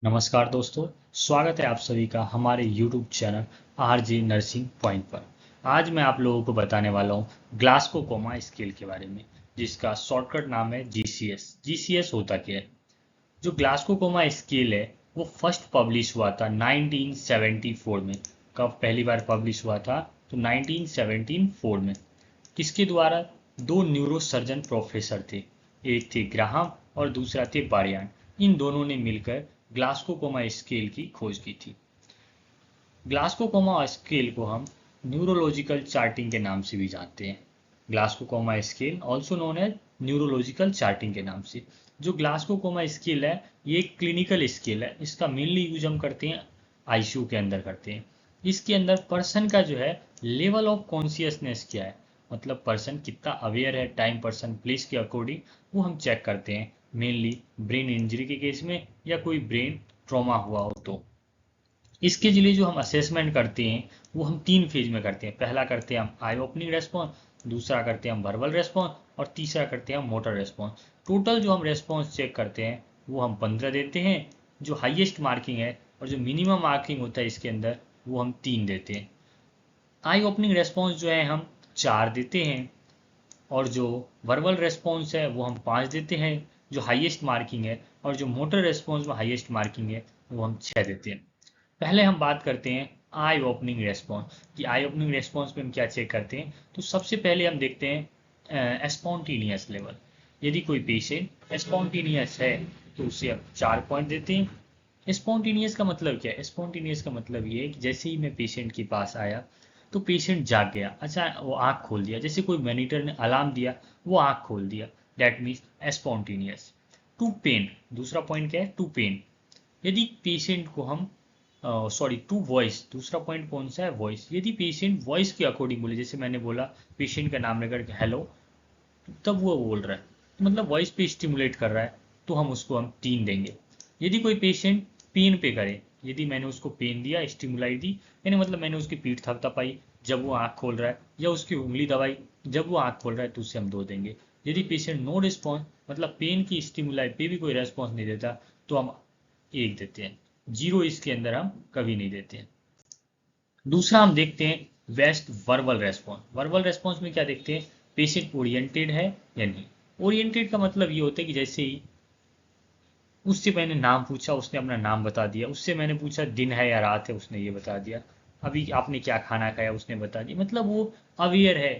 नमस्कार दोस्तों। स्वागत है आप सभी का हमारे YouTube channel RJ nursing point पर। आज मैं आप लोगों को बताने वाला हूँ ग्लास्को कोमा स्केल के बारे में, जिसका शॉर्टकट नाम है GCS। GCS होता क्या है? जो ग्लास्को कोमा स्केल है वो फर्स्ट पब्लिश हुआ था 1974 में। कब पहली बार पब्लिश हुआ था? तो 1974 में। किसके द्वारा? दो न्यूरो सर्जन प्रोफेसर थे। एक थे ग्राहम और दूसरा थे बारियान। इन दोनों ने मिलकर ग्लास्को कोमा स्केल की खोज की थी। ग्लास्को कोमा स्केल को हम न्यूरोलॉजिकल चार्टिंग के नाम से भी जानते हैं। Glasgow coma scale also known as neurological charting के नाम से। जो ग्लास्को कोमा स्केल है ये एक क्लिनिकल स्केल है। इसका मेनली यूज हम करते हैं आईसीयू के अंदर करते हैं। इसके अंदर पर्सन का जो है लेवल ऑफ कॉन्शियसनेस क्या है, मतलब पर्सन कितना अवेयर है टाइम पर्सन प्लेस के अकॉर्डिंग, वो हम चेक करते हैं। मेनली ब्रेन इंजरी के केस में या कोई ब्रेन ट्रॉमा हुआ हो तो। इसके लिए जो हम असेसमेंट करते हैं वो हम तीन फेज में करते हैं। पहला करते हैं हम आई ओपनिंग रेस्पॉन्स, दूसरा करते हैं हम वर्बल रेस्पॉन्स और तीसरा करते हैं हम मोटर रेस्पॉन्स। टोटल जो हम रेस्पॉन्स चेक करते हैं वो हम 15 देते हैं, जो हाईएस्ट मार्किंग है, और जो मिनिमम मार्किंग होता है इसके अंदर वो हम 3 देते हैं। आई ओपनिंग रेस्पॉन्स जो है हम 4 देते हैं, और जो वर्बल रेस्पॉन्स है वो हम 5 देते हैं, जो हाईएस्ट मार्किंग है, और जो मोटर रेस्पॉन्स में हाईएस्ट मार्किंग है वो हम 6 देते हैं। पहले हम बात करते हैं आई ओपनिंग रेस्पॉन्स कि आई ओपनिंग रेस्पॉन्स में हम क्या चेक करते हैं। तो सबसे पहले हम देखते हैं स्पॉन्टेनियस लेवल। यदि कोई पेशेंट स्पॉन्टेनियस है तो उसे हम 4 पॉइंट देते हैं। स्पॉन्टेनियस का मतलब क्या है? स्पॉन्टेनियस का मतलब ये है कि जैसे ही मैं पेशेंट के पास आया तो पेशेंट जाग गया, अच्छा वो आँख खोल दिया, जैसे कोई मॉनिटर ने अलार्म दिया वो आँख खोल दिया, that means spontaneous. To pain, दूसरा पॉइंट क्या है? To pen. यदि पेशेंट को हम टू वॉइस, दूसरा पॉइंट कौन सा है? वॉइस। यदि पेशेंट वॉइस के अकॉर्डिंग बोले, जैसे मैंने बोला पेशेंट का नाम लेकर हेलो, तब वो बोल रहा है तो मतलब वॉइस पे स्टिमुलेट कर रहा है, तो हम 3 देंगे। यदि कोई पेशेंट पेन पे करे, यदि मैंने उसको पेन दिया, स्टिमुलाई दी, यानी मतलब मैंने उसकी पीठ थपथपाई जब वो आँख खोल रहा है, या उसकी उंगली दबाई जब वो आँख खोल रहा है, तो उससे हम 2 देंगे। यदि पेशेंट नो रिस्पॉन्स, मतलब पेन की स्टिमुलाई पे भी कोई रेस्पॉन्स नहीं देता, तो हम 1 देते हैं। 0 इसके अंदर हम कभी नहीं देते हैं। दूसरा हम देखते हैं best verbal response. Verbal response में क्या देखते हैं? पेशेंट ओरिएंटेड है या नहीं। ओरिएंटेड का मतलब ये होता है कि जैसे ही उससे मैंने नाम पूछा उसने अपना नाम बता दिया, उससे मैंने पूछा दिन है या रात है, उसने ये बता दिया, अभी आपने क्या खाना खाया उसने बता दिया, मतलब वो अवेयर है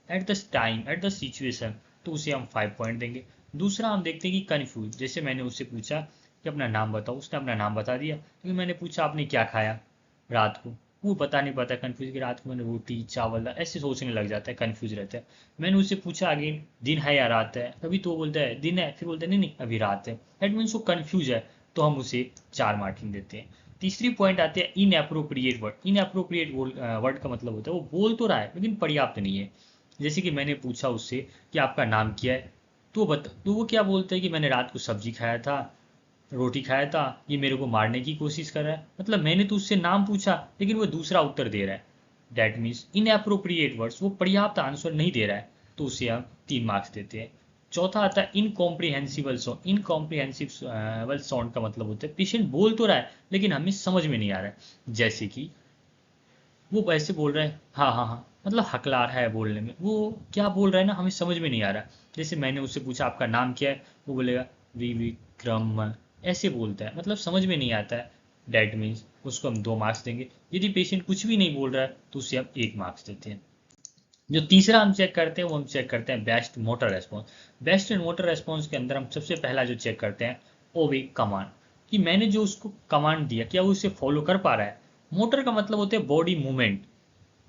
at the time at the situation, तो उसे हम 5 पॉइंट देंगे। दूसरा हम देखते हैं कि कन्फ्यूज, जैसे मैंने उससे पूछा कि अपना नाम बताओ, उसने अपना नाम बता दिया, लेकिन मैंने पूछा आपने क्या खाया रात को, वो बता नहीं पाता, कन्फ्यूज कि रात को मैंने रोटी चावल ऐसे सोचने लग जाता है, कन्फ्यूज रहता है। मैंने उससे पूछा अगेन दिन है या रात है, अभी तो वो बोलता है दिन है, फिर बोलता है नहीं नहीं अभी रात है, दैट मीन्स वो कन्फ्यूज है, तो हम उसे 4 मार्किंग देते हैं। तीसरी पॉइंट आते हैं in appropriate word. In appropriate word का मतलब होता है वो बोल तो रहा है लेकिन पर्याप्त नहीं है। जैसे कि मैंने पूछा उससे कि आपका नाम क्या है, तो वो क्या बोलता है कि मैंने रात को सब्जी खाया था, रोटी खाया था, ये मेरे को मारने की कोशिश कर रहा है, मतलब मैंने तो उससे नाम पूछा लेकिन वो दूसरा उत्तर दे रहा है। That means in appropriate words, वो पर्याप्त आंसर नहीं दे रहा है, तो उसे हम 3 मार्क्स देते हैं। चौथा आता है इनकॉम्प्रिहेंसिबल साउंड। इनकॉम्प्रिहेंसिबल साउंड का मतलब होता है पेशेंट बोल तो रहा है लेकिन हमें समझ में नहीं आ रहा है। जैसे कि वो वैसे बोल रहा है हाँ हाँ हाँ, मतलब हकला रहा है बोलने में, वो क्या बोल रहा है ना हमें समझ में नहीं आ रहा। जैसे मैंने उससे पूछा आपका नाम क्या है, वो बोलेगा विक्रम, ऐसे बोलता है, मतलब समझ में नहीं आता है। डैट मीन्स उसको हम 2 मार्क्स देंगे। यदि पेशेंट कुछ भी नहीं बोल रहा है तो उससे हम 1 मार्क्स देते हैं। जो तीसरा हम चेक करते हैं वो हम चेक करते हैं best motor response. Best and motor response के अंदर हम सबसे पहला जो चेक करते हैं ओवे कमांड, कि मैंने जो उसको कमांड दिया क्या वो उसे फॉलो कर पा रहा है। मोटर का मतलब होता है बॉडी मूवमेंट,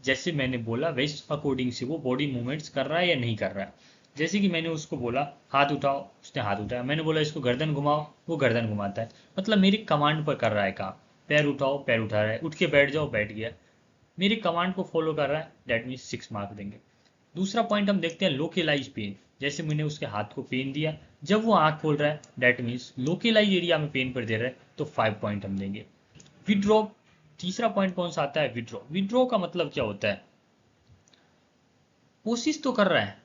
जैसे मैंने बोला वैसे अकॉर्डिंग से वो बॉडी मूवमेंट्स कर रहा है या नहीं कर रहा है। जैसे कि मैंने उसको बोला हाथ उठाओ, उसने हाथ उठाया, मैंने बोला इसको गर्दन घुमाओ, वो गर्दन घुमाता है, मतलब मेरी कमांड पर कर रहा है काम। पैर उठाओ, पैर उठा रहा है, उठ के बैठ जाओ, बैठ गया, मेरी कमांड को फॉलो कर रहा है, डेट मीन्स 6 मार्क देंगे। दूसरा पॉइंट हम देखते हैं लोकेलाइज पेन। जैसे मैंने उसके हाथ को पेन दिया, जब वो आँख खोल रहा है, डेट मीन्स लोकेलाइज एरिया में पेन पर दे रहा है, तो 5 पॉइंट हम देंगे। विड्रॉ, तीसरा पॉइंट कौन सा आता है? विड्रॉ। विड्रॉ का मतलब क्या होता है? कोशिश तो कर रहा है,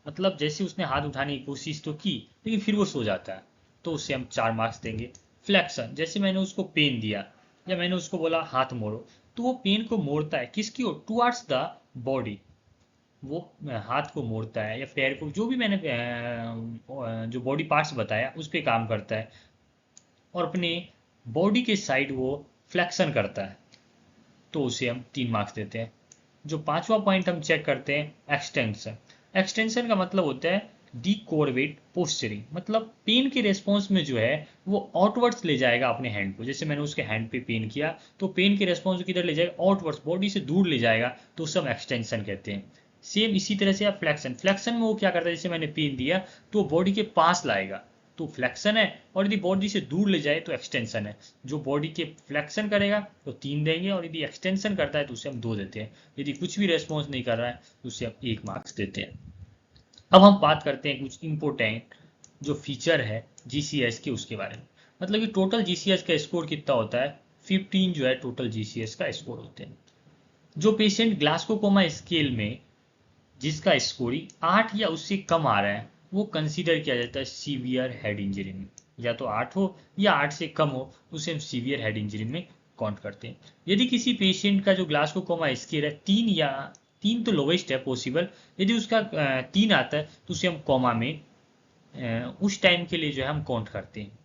मतलब जैसे उसने हाथ उठाने की कोशिश तो की लेकिन फिर वो सो जाता है, तो उससे हम 4 मार्क्स देंगे। फ्लेक्शन, जैसे मैंने उसको पेन दिया या मैंने उसको बोला हाथ मोड़ो, तो वो पेन को मोड़ता है किसकी ओर, टुवर्ड्स द बॉडी। वो हाथ को मोड़ता है या पैर को, जो भी मैंने जो बॉडी पार्ट्स बताया उस पे काम करता है, और अपने बॉडी के साइड वो फ्लेक्शन करता है, तो उसे हम 3 मार्क्स देते हैं। जो पांचवा पॉइंट हम चेक करते हैं एक्सटेंशन। एक्सटेंशन का मतलब होता है डिकोर्वेट पोस्चरिंग, मतलब पेन के रेस्पॉन्स में जो है वो आउटवर्ड्स ले जाएगा अपने हैंड को। जैसे मैंने उसके हैंड पे पेन किया तो पेन के रेस्पॉन्स को किधर ले जाएगा, आउटवर्ड्स, बॉडी से दूर ले जाएगा, तो उसे हम एक्सटेंशन कहते हैं। सेम इसी तरह से आप फ्लेक्शन, फ्लेक्शन में वो क्या करता है, जैसे मैंने पेन दिया तो बॉडी के पास लाएगा, तो फ्लेक्शन है, और यदि बॉडी से दूर ले जाए तो एक्सटेंशन है। जो बॉडी के फ्लेक्शन करेगा तो 3 देंगे, और यदि एक्सटेंशन करता है तो उसे हम 2 देते हैं। यदि कुछ भी रेस्पॉन्स नहीं कर रहा है तो उसे हम 1 मार्क्स देते हैं। अब हम बात करते हैं कुछ इंपॉर्टेंट जो फीचर है जीसीएस के, उसके बारे में। मतलब कि टोटल जीसीएस का स्कोर कितना होता है, 15 जो है टोटल जीसीएस का स्कोर होते हैं। जो पेशेंट ग्लास्कोकोमा स्केल में जिसका स्कोरिंग 8 या उससे कम आ रहा है वो कंसीडर किया जाता है सीवियर हेड इंजरी में। या तो 8 हो या 8 से कम हो, उसे हम सीवियर हेड इंजरी में काउंट करते हैं। यदि किसी पेशेंट का जो ग्लास्कोकोमा स्केल है 3 या 3 तो लोवेस्ट है पॉसिबल, यदि उसका 3 आता है तो उसे हम कोमा में उस टाइम के लिए जो है हम काउंट करते हैं।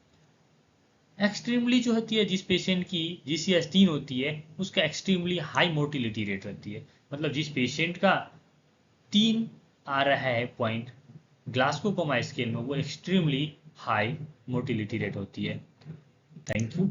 एक्सट्रीमली जो होती है, जिस पेशेंट की जीसीएस 3 होती है उसका एक्सट्रीमली हाई मोर्टिलिटी रेट होती है। मतलब जिस पेशेंट का 3 आ रहा है पॉइंट ग्लास्कोकोमा स्केल में, वो एक्सट्रीमली हाई मोर्टिलिटी रेट होती है। Thank you.